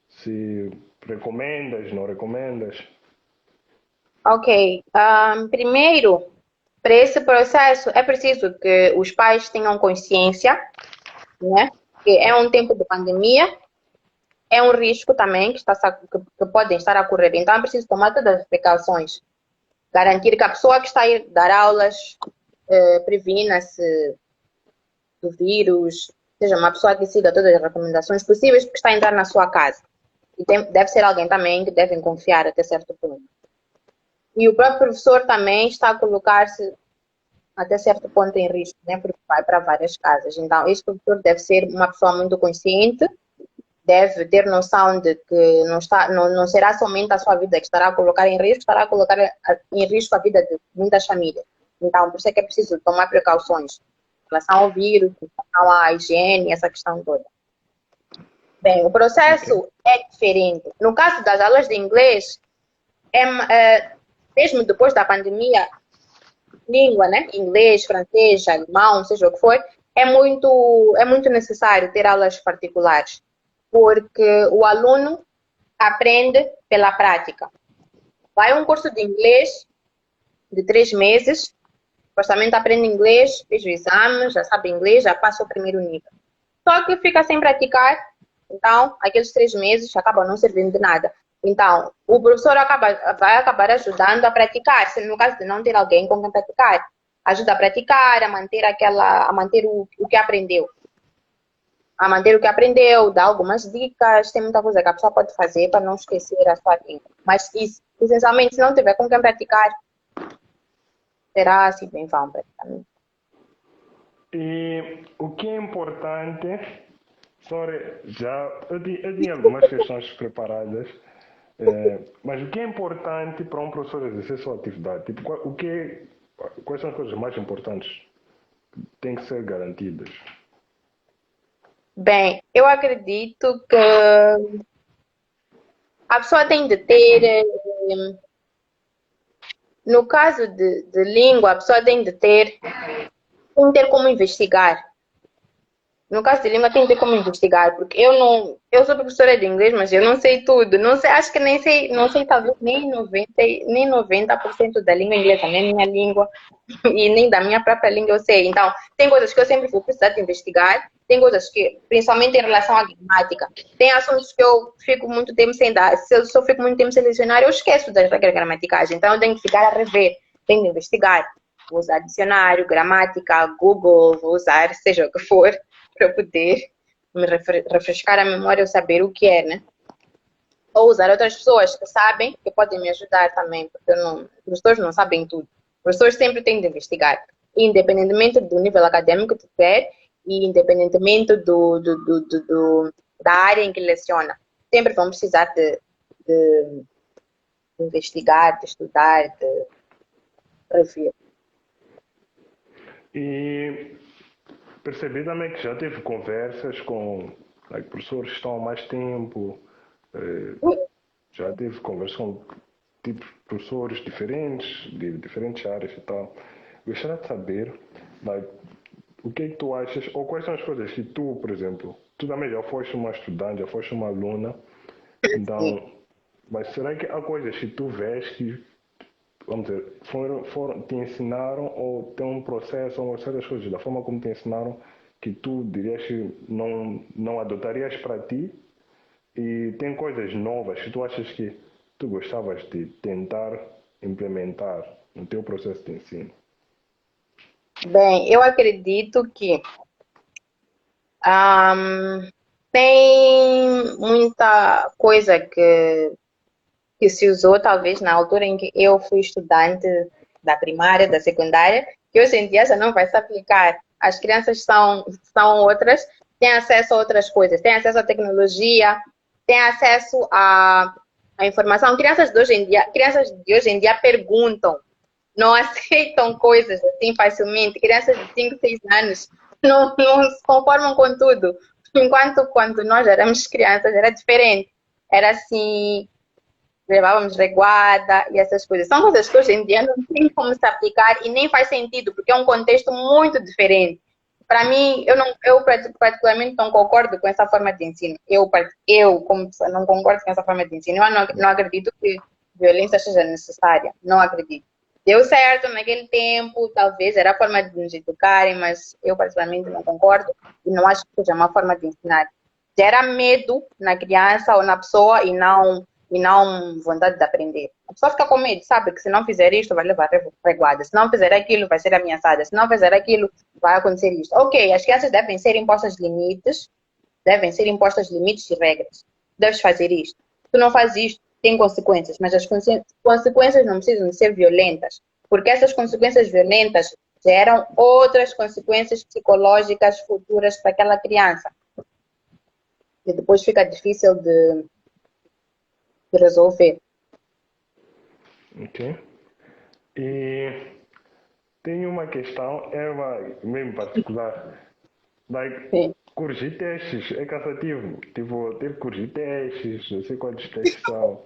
se recomendas, não recomendas. Ok. Primeiro, para esse processo, é preciso que os pais tenham consciência, né? Que é um tempo de pandemia, é um risco também que podem estar a correr. Então, é preciso tomar todas as precauções. Garantir que a pessoa que está a ir dar aulas previna-se do vírus, seja uma pessoa que siga todas as recomendações possíveis, porque está a entrar na sua casa. E deve ser alguém também que devem confiar até certo ponto. E o próprio professor também está a colocar-se até certo ponto em risco, né? Porque vai para várias casas. Então, este professor deve ser uma pessoa muito consciente, deve ter noção de que não será somente a sua vida que estará a colocar em risco, estará a colocar em risco a vida de muitas famílias. Então, por isso é que é preciso tomar precauções em relação ao vírus, em relação à higiene, essa questão toda. Bem, o Ok. processo é diferente. No caso das aulas de inglês, mesmo depois da pandemia, língua, né? Inglês, francês, alemão, seja o que for, é muito necessário ter aulas particulares, porque o aluno aprende pela prática. Vai a um curso de inglês de 3 meses, supostamente aprende inglês, fez o exame, já sabe inglês, já passa o primeiro nível. Só que fica sem praticar, então aqueles 3 meses acabam não servindo de nada. Então, o professor vai acabar ajudando a praticar, se no caso de não ter alguém com quem praticar, ajuda a praticar, a manter o que aprendeu. A manter o que aprendeu, dá algumas dicas, tem muita coisa que a pessoa pode fazer para não esquecer a sua língua. Mas, essencialmente, se não tiver com quem praticar, será assim bem vão praticamente. E o que é importante, sorry, eu tinha algumas questões preparadas, mas o que é importante para um professor exercer sua atividade? Tipo, quais são as coisas mais importantes que têm que ser garantidas? Bem, eu acredito que a pessoa tem de ter, no caso de língua, a pessoa tem de ter como investigar. No caso de língua, tem que ter como investigar, porque eu sou professora de inglês, mas eu não sei tudo. Não sei, acho que nem sei, não sei talvez nem 90% da língua inglesa, nem minha língua e nem da minha própria língua eu sei. Então, tem coisas que eu sempre vou precisar de investigar, tem coisas que, principalmente em relação à gramática, tem assuntos que eu fico muito tempo sem dar. Se eu fico muito tempo sem lecionar, eu esqueço das regras gramaticais. Então, eu tenho que ficar a rever, tenho que investigar. Vou usar dicionário, gramática, Google, vou usar seja o que for, para eu poder me refrescar a memória e saber o que é, né? Ou usar outras pessoas que sabem, que podem me ajudar também, porque os professores não sabem tudo. Os professores sempre têm de investigar, independentemente do nível acadêmico que tiver e independentemente da área em que leciona. Sempre vão precisar de investigar, de estudar, de rever. E percebi também que já teve conversas com professores que estão há mais tempo, eh, já teve conversas com tipos de professores diferentes, de diferentes áreas e tal. Gostaria de saber like, o que é que tu achas, ou quais são as coisas que tu, por exemplo, tu também já foste uma estudante, já foste uma aluna, Sim. então, mas será que há coisas que tu vês que, vamos dizer, te ensinaram ou tem um processo ou certas coisas da forma como te ensinaram que tu dirias que não adotarias para ti e tem coisas novas que tu achas que tu gostavas de tentar implementar no teu processo de ensino? Bem, eu acredito que Ahm, tem muita coisa que se usou, talvez, na altura em que eu fui estudante da primária, da secundária, que hoje em dia já não vai se aplicar. As crianças são outras, têm acesso a outras coisas, têm acesso à tecnologia, têm acesso à informação. Crianças de hoje em dia perguntam, não aceitam coisas assim facilmente. Crianças de 5, 6 anos não se conformam com tudo. Enquanto quando nós éramos crianças era diferente. Era assim, levávamos reguada e essas coisas. São coisas que hoje em dia não tem como se aplicar e nem faz sentido, porque é um contexto muito diferente. Para mim, eu particularmente não concordo com essa forma de ensino. Eu como pessoa, não concordo com essa forma de ensino. Eu não acredito que violência seja necessária. Não acredito. Deu certo naquele tempo, talvez era a forma de nos educarem, mas eu particularmente não concordo e não acho que seja uma forma de ensinar. Gera medo na criança ou na pessoa e não vontade de aprender. A pessoa fica com medo, sabe que se não fizer isto vai levar reguada, se não fizer aquilo vai ser ameaçada, se não fizer aquilo vai acontecer isto. Ok, as crianças devem ser impostas limites e regras. Deves fazer isto. Se tu não fazes isto, tem consequências, mas as consequências não precisam de ser violentas, porque essas consequências violentas geram outras consequências psicológicas futuras para aquela criança. E depois fica difícil de resolver. Ok? E tem uma questão, é uma mesmo particular, like, Sim. corrigir testes é cansativo. Tipo, ter que corrigir testes, não sei quantos testes são.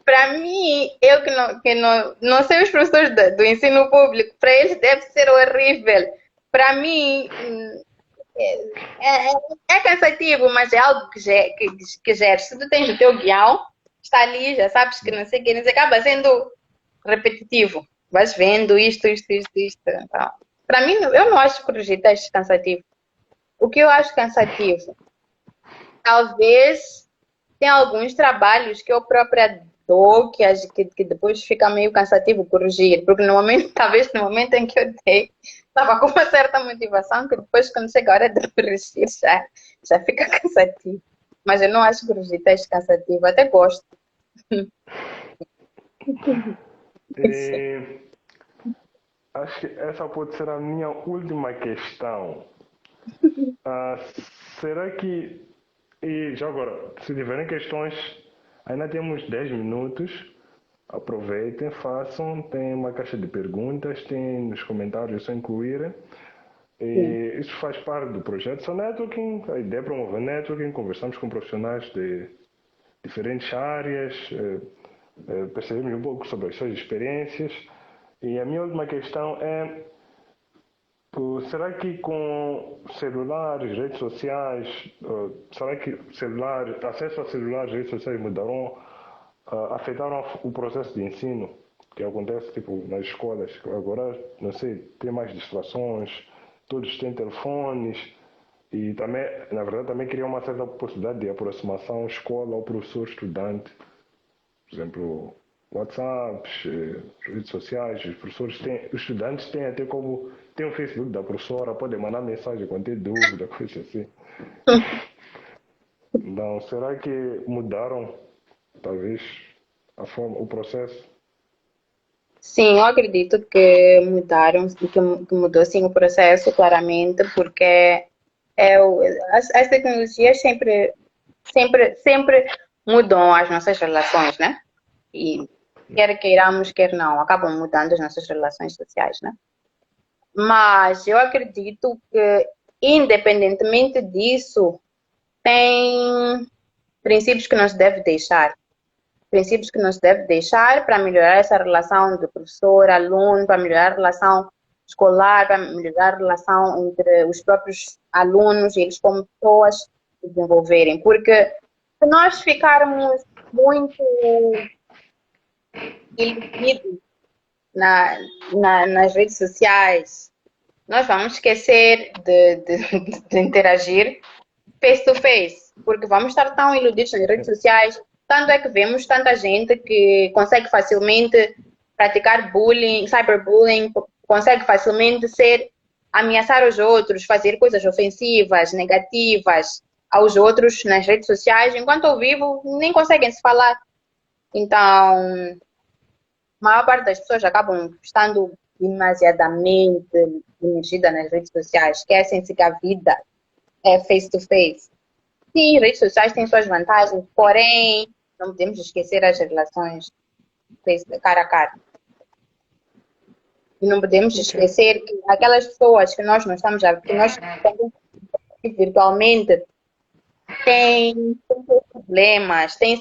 Para mim, eu que não sei os professores do ensino público, para eles deve ser horrível. Para mim, é, é, é cansativo, mas é algo que gera. Se tu tens o teu guião, está ali, já sabes que não sei o que, acaba sendo repetitivo. Vais vendo isto. Então, para mim, eu não acho corrigir testes cansativo. O que eu acho cansativo, talvez tem alguns trabalhos que eu própria dou, que depois fica meio cansativo corrigir, porque no momento, talvez no momento em que eu dei, estava com uma certa motivação, que depois quando chega a hora de corrigir já fica cansativo. Mas eu não acho corrigir teste cansativo, até gosto. E acho que essa pode ser a minha última questão. Ah, será que. E já agora, se tiverem questões, ainda temos 10 minutos. Aproveitem, façam. Tem uma caixa de perguntas, tem nos comentários, é só incluírem. Sim. E isso faz parte do projeto Só Networking. A ideia é promover networking, conversamos com profissionais de diferentes áreas, percebemos um pouco sobre as suas experiências. E a minha última questão é Será que com celulares, redes sociais, será que acesso a celulares, redes sociais mudaram, afetaram o processo de ensino que acontece tipo nas escolas? Agora, não sei, tem mais distrações, todos têm telefones e também, na verdade, também cria uma certa possibilidade de aproximação escola ao professor estudante. Por exemplo, WhatsApps, redes sociais, os professores têm, os estudantes têm até como tem o Facebook da professora, podem mandar mensagem quando tem dúvida, coisa assim. Então, será que mudaram, talvez, a forma, o processo? Sim, eu acredito que mudaram, que mudou sim o processo, claramente, porque as tecnologias sempre mudam as nossas relações, né? E quer queiramos, quer não, acabam mudando as nossas relações sociais, né? Mas eu acredito que, independentemente disso, tem princípios que nos deve deixar. Princípios que nos deve deixar para melhorar essa relação de professor-aluno, para melhorar a relação escolar, para melhorar a relação entre os próprios alunos e eles como pessoas se desenvolverem. Porque se nós ficarmos muito iludidos nas redes sociais, nós vamos esquecer de interagir face to face, porque vamos estar tão iludidos nas redes sociais, tanto é que vemos tanta gente que consegue facilmente praticar bullying, cyberbullying, consegue facilmente ameaçar os outros, fazer coisas ofensivas, negativas aos outros nas redes sociais, enquanto ao vivo nem conseguem se falar. Então, a maior parte das pessoas acabam estando demasiadamente imergida nas redes sociais, esquecem-se que a vida é face to face. Sim, redes sociais têm suas vantagens, porém, não podemos esquecer as relações cara a cara. E não podemos esquecer que aquelas pessoas que nós não estamos a que nós estamos virtualmente têm seus problemas, têm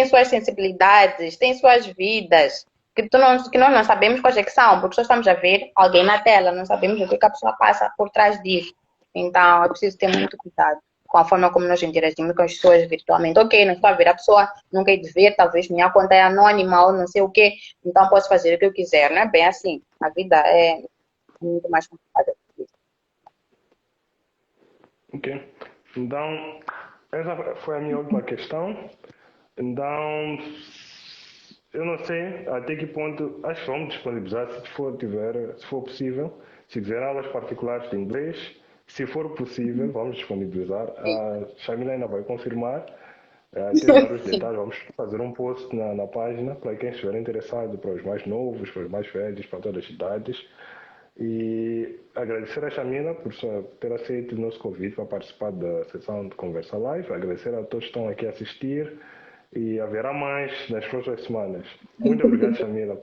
suas sensibilidades, têm suas vidas, que nós não sabemos quais é que são, porque só estamos a ver alguém na tela, não sabemos o que a pessoa passa por trás disso. Então, é preciso ter muito cuidado com a forma como nós interagimos com as pessoas virtualmente. Ok, não estou a ver a pessoa, nunca hei de ver, talvez minha conta é anônima ou não sei o quê, então posso fazer o que eu quiser, não é bem assim. A vida é muito mais complicada que isso. Ok. Então, essa foi a minha última questão. Então, eu não sei até que ponto, acho que vamos disponibilizar, se for possível, se quiser aulas particulares de inglês, se for possível, vamos disponibilizar. A Shamila ainda vai confirmar, até dar os Sim. detalhes, vamos fazer um post na página para quem estiver interessado, para os mais novos, para os mais velhos, para todas as idades. E agradecer a Shamila por ter aceito o nosso convite para participar da sessão de Conversa Live. Agradecer a todos que estão aqui a assistir e haverá mais nas próximas semanas. Muito obrigado, Shamila,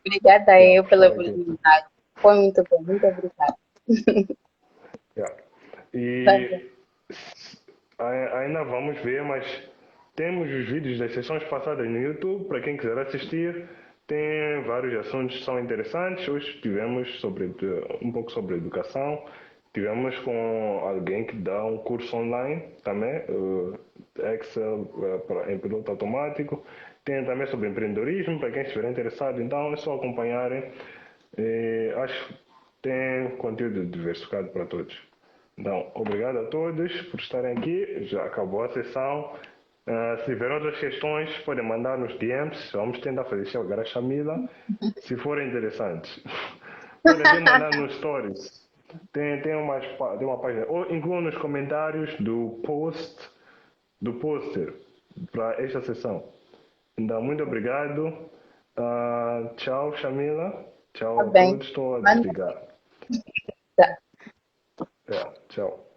Obrigada eu por pela estar aqui. oportunidade. Foi muito bom, muito obrigada. Yeah. Prazer. E ainda vamos ver, mas temos os vídeos das sessões passadas no YouTube, para quem quiser assistir. Tem vários assuntos que são interessantes. Hoje tivemos um pouco sobre educação. Tivemos com alguém que dá um curso online também, Excel em piloto automático. Tem também sobre empreendedorismo, para quem estiver interessado. Então é só acompanharem. Acho que tem conteúdo diversificado para todos. Então, obrigado a todos por estarem aqui. Já acabou a sessão. Se tiverem outras questões, podem mandar nos DMs. Vamos tentar fazer chegar a Shamila, se forem interessantes. Podem até mandar nos stories. Tem uma página. Ou incluam nos comentários do poster para esta sessão. Então, muito obrigado. Tchau, Shamila. Tchau Tá a bem. todos. Estou a Manda. desligar. Tchau.